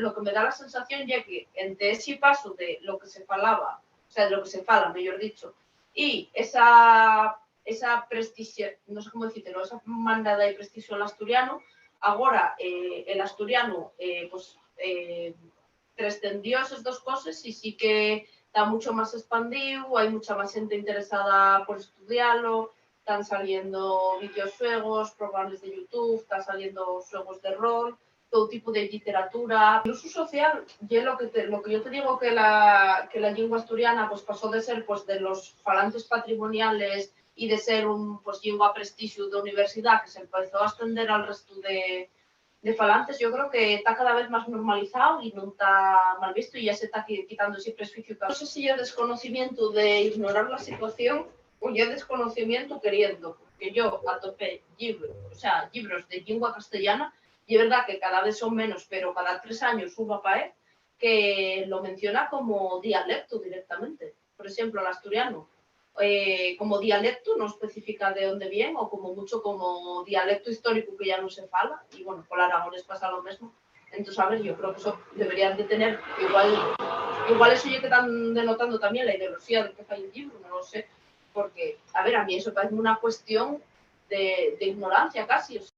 lo que me da la sensación ya que entre ese paso de lo que se falaba, o sea, de lo que se fala, mejor dicho, y esa prestigio, no sé cómo decirlo, esa mandada de prestigio al asturiano, ahora el asturiano pues trascendió esas dos cosas y sí que está mucho más expandido, hay mucha más gente interesada por estudiarlo, están saliendo videojuegos, programas de YouTube, están saliendo juegos de rol, todo tipo de literatura. El uso social, y es lo que yo te digo que la lengua asturiana pues pasó de ser pues de los falantes patrimoniales y de ser un pues lengua prestigio de universidad que se empezó a extender al resto de falantes, yo creo que está cada vez más normalizado y no está mal visto y ya se está quitando ese prejuicio. No sé si es desconocimiento de ignorar la situación o ya desconocimiento queriendo, porque yo atopé libros de lengua castellana y es verdad que cada vez son menos, pero cada 3 años un PAE que lo menciona como dialecto directamente. Por ejemplo, el asturiano como dialecto, no especifica de dónde viene, o como mucho como dialecto histórico que ya no se fala, y bueno, con el aragonés pasa lo mismo. Entonces, a ver, yo creo que eso deberían de tener, igual eso ya que están denotando también la ideología del que falla el libro, no lo sé, porque, a ver, a mí eso parece una cuestión de ignorancia casi, o sea,